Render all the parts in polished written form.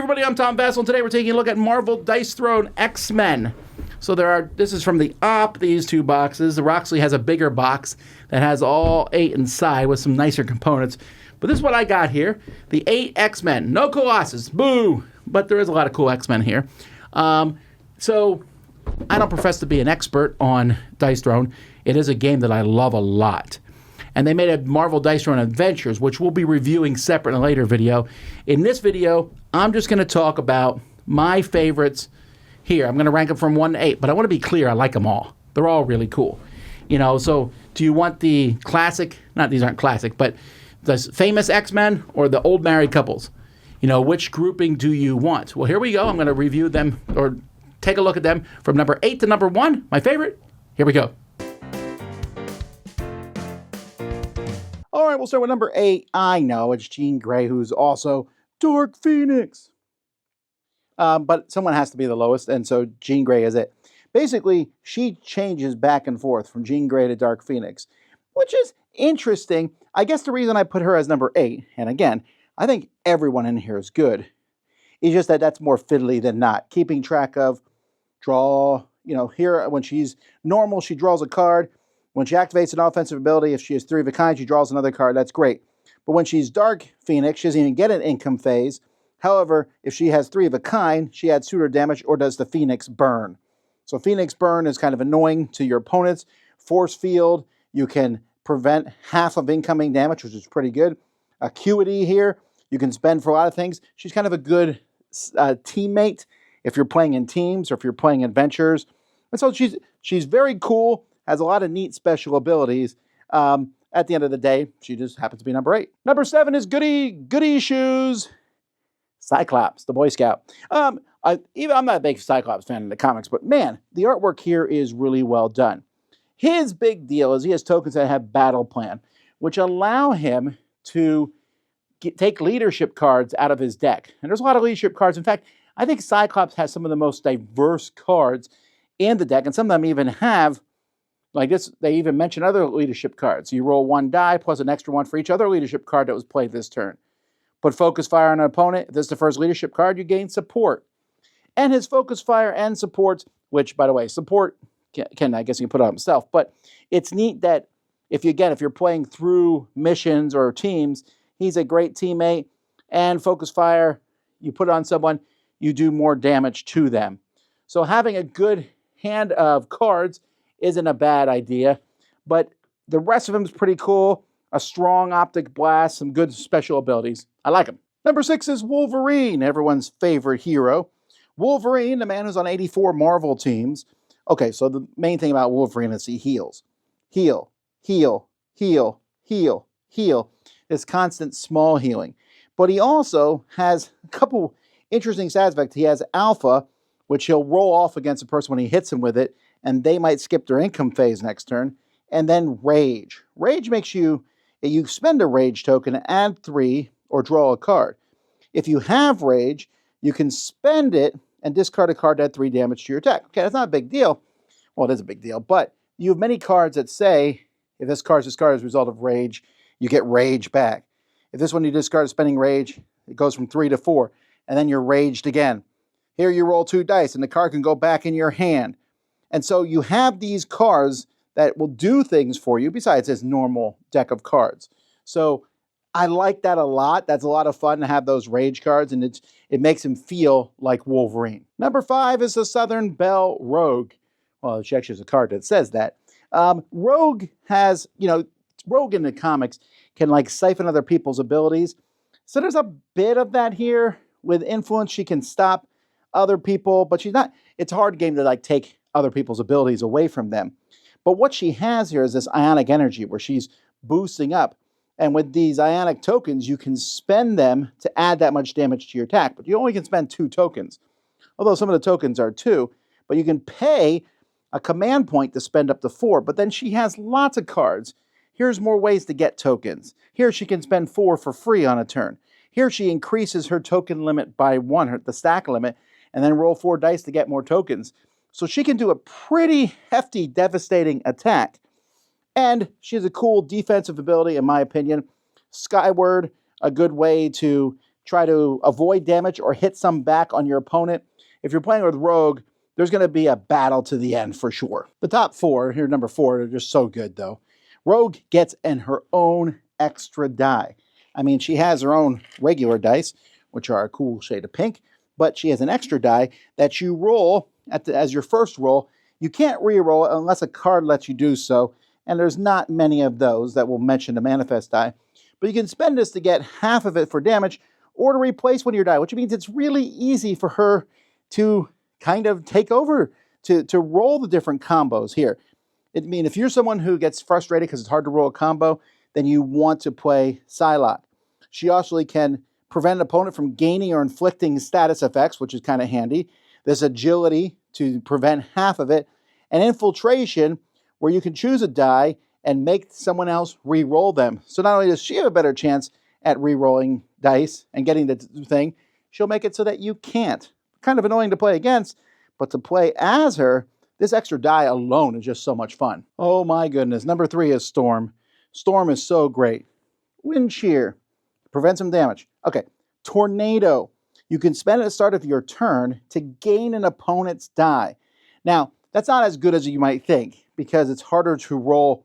everybody, I'm Tom Vasel, and today we're taking a look at Marvel Dice Throne X-Men. So this is from the Op, these two boxes. The Roxley has a bigger box that has all 8 inside with some nicer components. But this is what I got here. The 8 X-Men. No Colossus. Boo! But there is a lot of cool X-Men here. So I don't profess to be an expert on Dice Throne. It is a game that I love a lot. And they made a Marvel Dice Throne Adventures, which we'll be reviewing separate in a later video. In this video, I'm just going to talk about my favorites here. I'm going to rank them from 1 to 8, but I want to be clear, I like them all. They're all really cool. You know, so do you want the classic, not these aren't classic, but the famous X-Men or the old married couples? You know, which grouping do you want? Well, here we go. I'm going to review them or take a look at them from number 8 to number 1, my favorite. Here we go. All right, we'll start with number 8. I know it's Jean Grey, who's also Dark Phoenix. But someone has to be the lowest, and so Jean Grey is it. Basically, she changes back and forth from Jean Grey to Dark Phoenix, which is interesting. I guess the reason I put her as number 8, and again, I think everyone in here is good, is just that that's more fiddly than not. Keeping track of, draw, you know, here when she's normal, she draws a card. When she activates an offensive ability, if she has 3 of a kind, she draws another card. That's great. But when she's Dark Phoenix, she doesn't even get an income phase. However, if she has 3 of a kind, she adds suitor damage or does the Phoenix Burn. So Phoenix Burn is kind of annoying to your opponents. Force Field, you can prevent half of incoming damage, which is pretty good. Acuity here, you can spend for a lot of things. She's kind of a good teammate if you're playing in teams or if you're playing adventures. And so she's very cool. Has a lot of neat special abilities. At the end of the day, she just happens to be number 8. Number 7 is Goody Shoes Cyclops, the Boy Scout. I'm not a big Cyclops fan in the comics, but man, the artwork here is really well done. His big deal is he has tokens that have Battle Plan, which allow him to take leadership cards out of his deck. And there's a lot of leadership cards. In fact, I think Cyclops has some of the most diverse cards in the deck, and some of them even have, like this, they even mention other leadership cards. You roll 1 die plus an extra 1 for each other leadership card that was played this turn. Put Focus Fire on an opponent. If this is the first leadership card, you gain support. And his Focus Fire and supports, which, by the way, support, I guess you can put it on himself, but it's neat that if you're playing through missions or teams, he's a great teammate. And Focus Fire, you put it on someone, you do more damage to them. So having a good hand of cards isn't a bad idea, but the rest of them is pretty cool. A strong optic blast, some good special abilities. I like them. Number 6 is Wolverine, everyone's favorite hero. Wolverine, the man who's on 84 Marvel teams. Okay, so the main thing about Wolverine is he heals. Heal, heal, heal, heal, heal. This constant small healing. But he also has a couple interesting side effects. He has Alpha, which he'll roll off against a person when he hits him with it, and they might skip their income phase next turn. And then Rage. Rage makes you spend a Rage token, add 3, or draw a card. If you have Rage, you can spend it and discard a card to add 3 damage to your deck. Okay, that's not a big deal. Well, it is a big deal, but you have many cards that say, if this card is discarded as a result of Rage, you get Rage back. If this one you discard spending Rage, it goes from 3 to 4, and then you're raged again. Here you roll 2 dice, and the card can go back in your hand. And so you have these cards that will do things for you besides this normal deck of cards. So I like that a lot. That's a lot of fun to have those Rage cards, and it makes him feel like Wolverine. Number 5 is the Southern Belle Rogue. Well, she actually has a card that says that. Rogue has, Rogue in the comics can like siphon other people's abilities. So there's a bit of that here. With influence, she can stop other people, but she's not, it's a hard game to like take other people's abilities away from them. But what she has here is this ionic energy where she's boosting up. And with these ionic tokens, you can spend them to add that much damage to your attack. But you only can spend 2 tokens. Although some of the tokens are 2. But you can pay a command point to spend up to 4. But then she has lots of cards. Here's more ways to get tokens. Here she can spend 4 for free on a turn. Here she increases her token limit by 1, the stack limit, and then roll 4 dice to get more tokens. So she can do a pretty hefty, devastating attack. And she has a cool defensive ability, in my opinion. Skyward, a good way to try to avoid damage or hit some back on your opponent. If you're playing with Rogue, there's going to be a battle to the end for sure. The top four, here number 4, they're just so good though. Rogue gets in her own extra die. I mean, she has her own regular dice, which are a cool shade of pink, but she has an extra die that you roll as your first roll. You can't re-roll it unless a card lets you do so, and there's not many of those that will mention the manifest die. But you can spend this to get half of it for damage or to replace one of your die, which means it's really easy for her to kind of take over, to roll the different combos here. I mean, if you're someone who gets frustrated because it's hard to roll a combo, then you want to play Psylocke. She also can prevent an opponent from gaining or inflicting status effects, which is kind of handy. There's agility to prevent half of it, and infiltration, where you can choose a die and make someone else re-roll them. So not only does she have a better chance at re-rolling dice and getting the thing, she'll make it so that you can't. Kind of annoying to play against, but to play as her, this extra die alone is just so much fun. Oh my goodness. Number 3 is Storm. Storm is so great. Wind Shear. Prevent some damage. Okay. Tornado. You can spend at the start of your turn to gain an opponent's die. Now, that's not as good as you might think because it's harder to roll,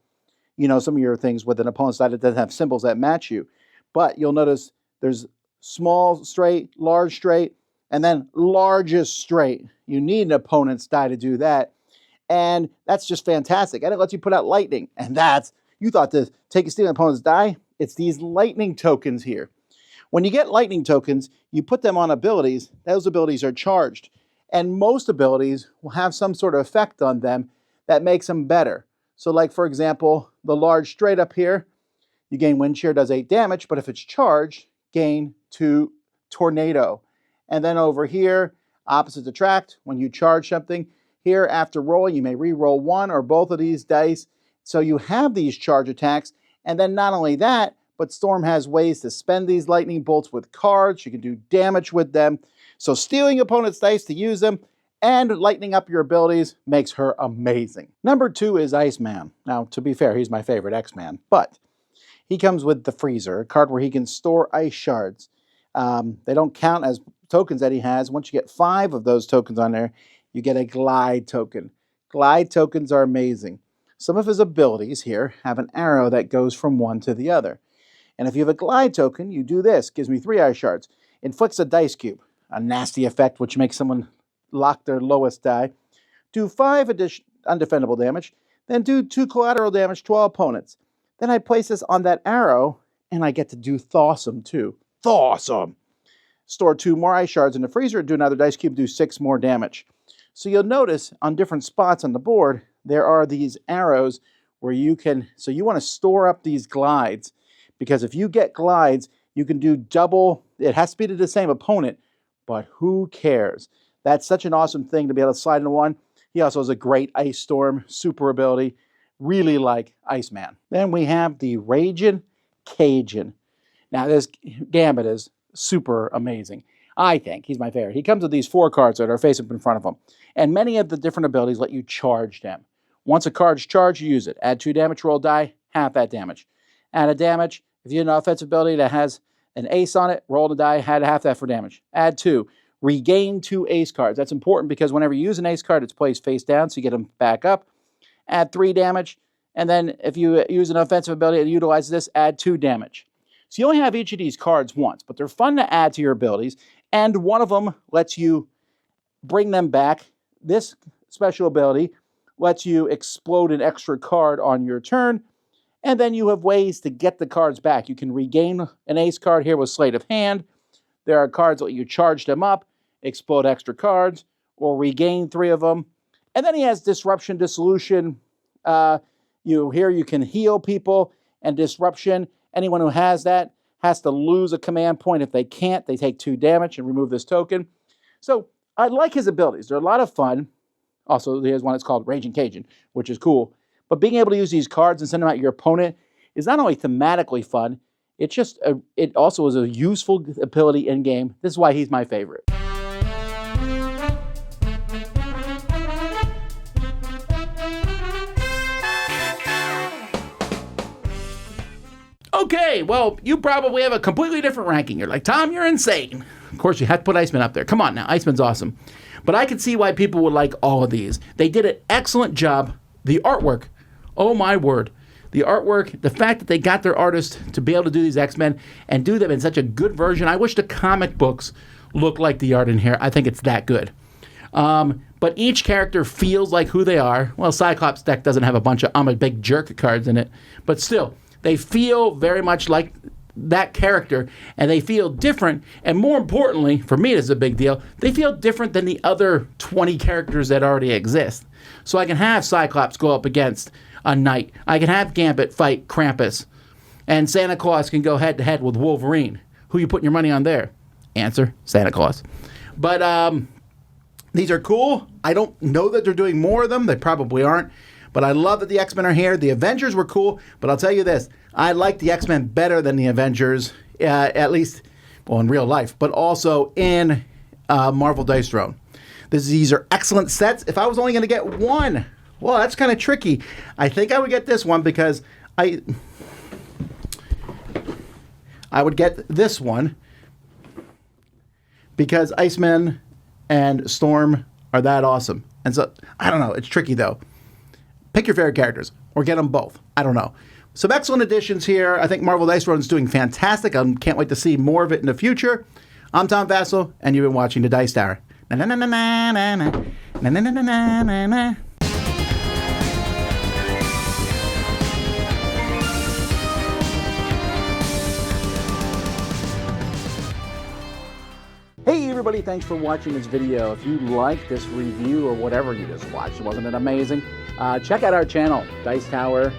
some of your things with an opponent's die that doesn't have symbols that match you. But you'll notice there's small straight, large straight, and then largest straight. You need an opponent's die to do that. And that's just fantastic. And it lets you put out lightning. And you thought to steal an opponent's die? It's these lightning tokens here. When you get lightning tokens, you put them on abilities. Those abilities are charged. And most abilities will have some sort of effect on them that makes them better. So like, for example, the large straight up here, you gain Wind Shear, does 8 damage, but if it's charged, gain 2 Tornado. And then over here, opposites attract. When you charge something, here after rolling, you may re-roll one or both of these dice. So you have these charge attacks. And then not only that, but Storm has ways to spend these lightning bolts with cards. You can do damage with them. So stealing opponent's dice to use them and lightening up your abilities makes her amazing. Number 2 is Iceman. Now, to be fair, he's my favorite X-Man, but he comes with the Freezer, a card where he can store ice shards. They don't count as tokens that he has. Once you get 5 of those tokens on there, you get a Glide token. Glide tokens are amazing. Some of his abilities here have an arrow that goes from one to the other. And if you have a Glide token, you do this. Gives me 3 ice shards. Inflicts a dice cube, a nasty effect which makes someone lock their lowest die. Do 5 undefendable damage. Then do 2 collateral damage to all opponents. Then I place this on that arrow, and I get to do Thawsome too. Thawsome! Store 2 more ice shards in the freezer, do another dice cube, do 6 more damage. So you'll notice on different spots on the board, there are these arrows where you want to store up these glides, because if you get glides, you can do double. It has to be to the same opponent, but who cares? That's such an awesome thing to be able to slide into one. He also has a great Ice Storm super ability, really like Iceman. Then we have the Ragin' Cajun. Now this Gambit is super amazing. I think he's my favorite. He comes with these 4 cards that are face up in front of him, and many of the different abilities let you charge them. Once a card's charged, you use it. Add 2 damage, roll die, half that damage. Add a damage. If you have an offensive ability that has an ace on it, roll the die, add half that for damage. Add 2. Regain 2 ace cards. That's important because whenever you use an ace card, it's placed face down, so you get them back up. Add 3 damage, and then if you use an offensive ability that utilizes this, add 2 damage. So you only have each of these cards once, but they're fun to add to your abilities, and one of them lets you bring them back. This special ability lets you explode an extra card on your turn, and then you have ways to get the cards back. You can regain an ace card here with Sleight of Hand. There are cards that let you charge them up, explode extra cards, or regain 3 of them. And then he has Disruption, Dissolution. Here you can heal people, and Disruption. Anyone who has that has to lose a command point. If they can't, they take 2 damage and remove this token. So I like his abilities. They're a lot of fun. Also, there's one that's called Ragin' Cajun, which is cool. But being able to use these cards and send them out to your opponent is not only thematically fun, it also is a useful ability in game. This is why he's my favorite. Okay, well, you probably have a completely different ranking. You're like, Tom, you're insane. Of course, you have to put Iceman up there. Come on now, Iceman's awesome. But I can see why people would like all of these. They did an excellent job. The artwork, oh my word. The artwork, the fact that they got their artist to be able to do these X-Men and do them in such a good version. I wish the comic books look like the art in here. I think it's that good. But each character feels like who they are. Well, Cyclops' deck doesn't have a bunch of I'm a big jerk cards in it. But still, they feel very much like that character, and they feel different. And more importantly, for me, this is a big deal, they feel different than the other 20 characters that already exist. So I can have Cyclops go up against a Knight. I can have Gambit fight Krampus. And Santa Claus can go head-to-head with Wolverine. Who you putting your money on there? Answer, Santa Claus. But these are cool. I don't know that they're doing more of them. They probably aren't. But I love that the X-Men are here. The Avengers were cool. But I'll tell you this. I like the X-Men better than the Avengers, at least, well, in real life, but also in Marvel Dice Throne. These are excellent sets. If I was only going to get one, well, that's kind of tricky. I think I would get this one because I would get this one because Iceman and Storm are that awesome. And so, I don't know. It's tricky, though. Pick your favorite characters or get them both. I don't know. Some excellent additions here. I think Marvel Dice Throne is doing fantastic. I can't wait to see more of it in the future. I'm Tom Vasel, and you've been watching The Dice Tower. Na na na na na na na na na na na na na. Hey everybody, thanks for watching this video. If you like this review or whatever you just watched, wasn't it amazing? Check out our channel, Dice Tower.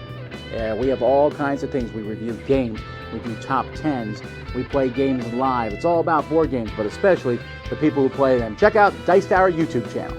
We have all kinds of things. We review games, we do top 10s, we play games live. It's all about board games, but especially the people who play them. Check out Dice Tower YouTube channel.